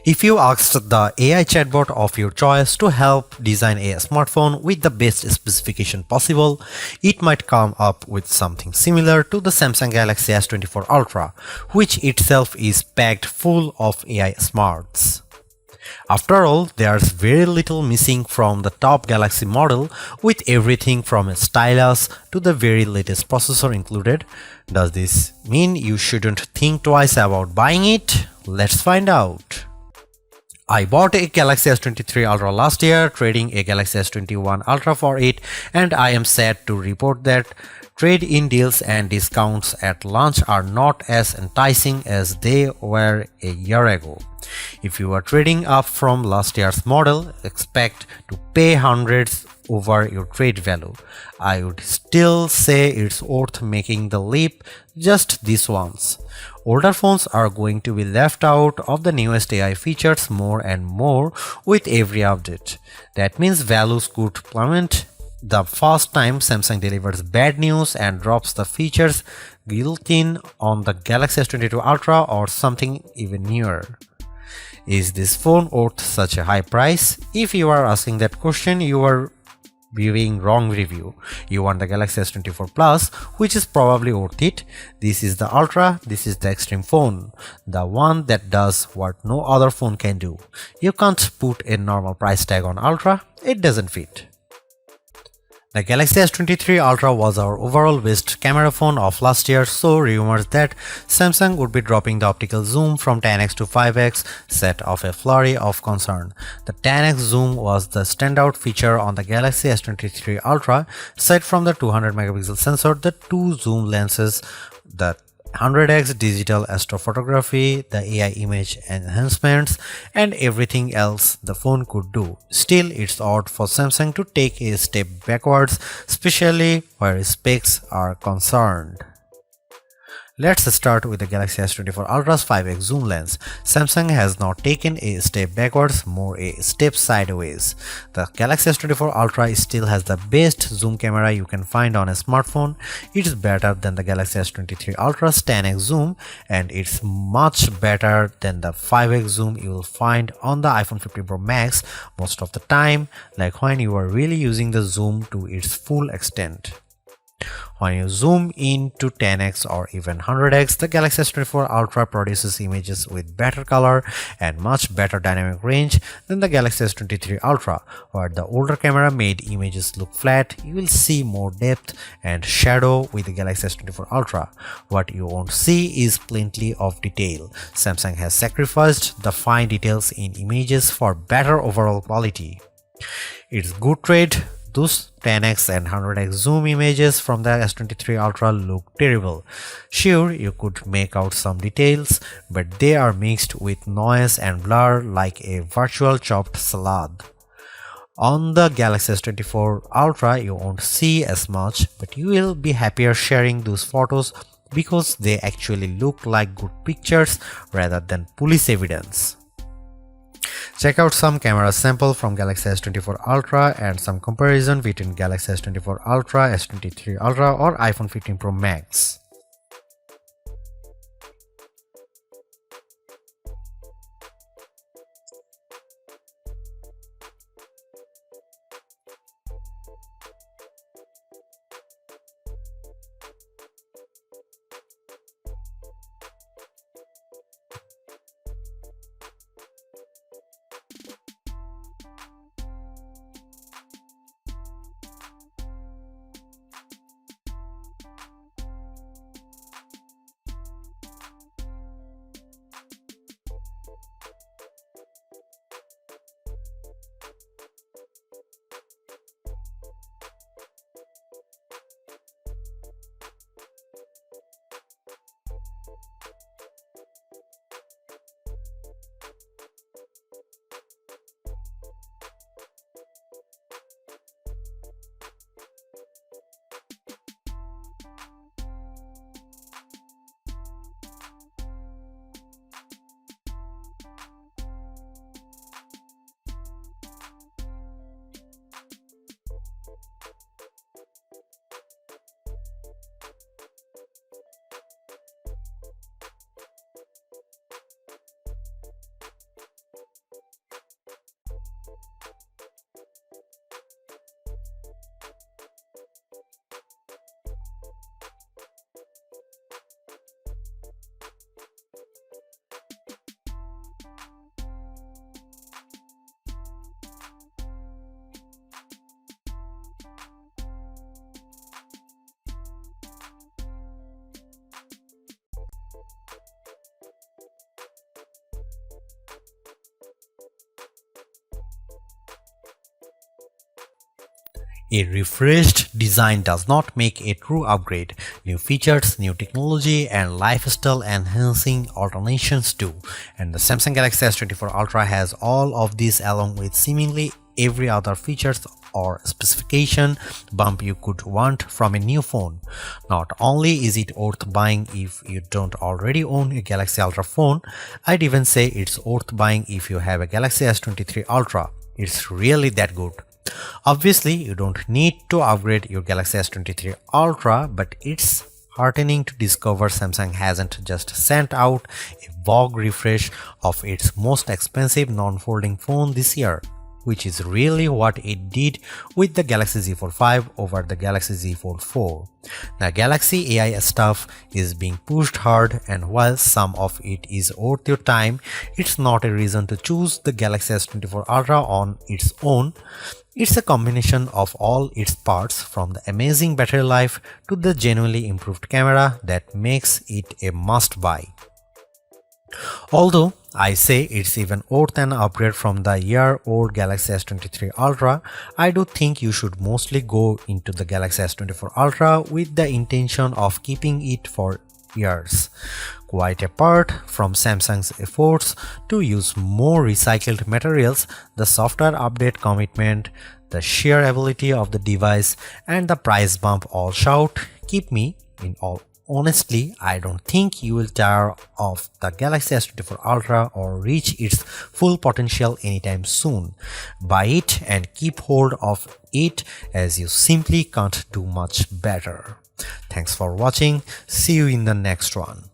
If you asked the AI chatbot of your choice to help design a smartphone with the best specification possible, it might come up with something similar to the Samsung Galaxy S24 Ultra, which itself is packed full of AI smarts. After all, there's very little missing from the top Galaxy model, with everything from a stylus to the very latest processor included. Does this mean you shouldn't think twice about buying it? Let's find out. I bought a Galaxy S23 Ultra last year, trading a Galaxy S21 Ultra for it, and I am sad to report that trade-in deals and discounts at launch are not as enticing as they were a year ago. If you are trading up from last year's model, expect to pay hundreds over your trade value. I would still say it's worth making the leap just this once. Older phones are going to be left out of the newest AI features more and more with every update. That means values could plummet the first time Samsung delivers bad news and drops the features built in on the Galaxy S22 Ultra or something even newer. Is this phone worth such a high price? If you are asking that question, you are viewing wrong review. You want the Galaxy S24 Plus, which is probably worth it. This is the Ultra, this is the extreme phone, the one that does what no other phone can do. You can't put a normal price tag on Ultra, it doesn't fit. The Galaxy S23 Ultra was our overall best camera phone of last year, so rumors that Samsung would be dropping the optical zoom from 10x to 5x set off a flurry of concern. The 10x zoom was the standout feature on the Galaxy S23 Ultra. Aside from the 200 megapixel sensor, the two zoom lenses, the 100x digital astrophotography, the AI image enhancements, and everything else the phone could do. Still, it's odd for Samsung to take a step backwards, especially where specs are concerned. Let's start with the Galaxy S24 Ultra's 5x zoom lens. Samsung has not taken a step backwards, more a step sideways. The Galaxy S24 Ultra still has the best zoom camera you can find on a smartphone. It's better than the Galaxy S23 Ultra's 10x zoom, and it's much better than the 5x zoom you will find on the iPhone 15 Pro Max most of the time, like when you are really using the zoom to its full extent. When you zoom in to 10x or even 100x, the Galaxy S24 Ultra produces images with better color and much better dynamic range than the Galaxy S23 Ultra. Where the older camera made images look flat, you will see more depth and shadow with the Galaxy S24 Ultra. What you won't see is plenty of detail. Samsung has sacrificed the fine details in images for better overall quality. It's good trade. Those 10x and 100x zoom images from the S23 Ultra look terrible. Sure, you could make out some details, but they are mixed with noise and blur like a virtual chopped salad. On the Galaxy S24 Ultra, you won't see as much, but you will be happier sharing those photos because they actually look like good pictures rather than police evidence. Check out some camera sample from Galaxy S24 Ultra and some comparison between Galaxy S24 Ultra, S23 Ultra or iPhone 15 Pro Max. A refreshed design does not make a true upgrade. New features, new technology, and lifestyle enhancing alternations do. And the Samsung Galaxy S24 Ultra has all of these along with seemingly every other features or specification bump you could want from a new phone. Not only is it worth buying if you don't already own a Galaxy Ultra phone, I'd even say it's worth buying if you have a Galaxy S23 Ultra. It's really that good. Obviously, you don't need to upgrade your Galaxy S23 Ultra, but it's heartening to discover Samsung hasn't just sent out a vogue refresh of its most expensive non-folding phone this year, which is really what it did with the Galaxy Z Fold 5 over the Galaxy Z Fold 4. The Galaxy AI stuff is being pushed hard, and while some of it is worth your time, it's not a reason to choose the Galaxy S24 Ultra on its own. It's a combination of all its parts, from the amazing battery life to the genuinely improved camera, that makes it a must-buy. Although I say it's even worth an upgrade from the year-old Galaxy S23 Ultra, I do think you should mostly go into the Galaxy S24 Ultra with the intention of keeping it for years. Quite apart from Samsung's efforts to use more recycled materials, the software update commitment, the sheer ability of the device, and the price bump all shout, keep me in all. Honestly, I don't think you will tire of the Galaxy S24 Ultra or reach its full potential anytime soon. Buy it and keep hold of it, as you simply can't do much better. Thanks for watching. See you in the next one.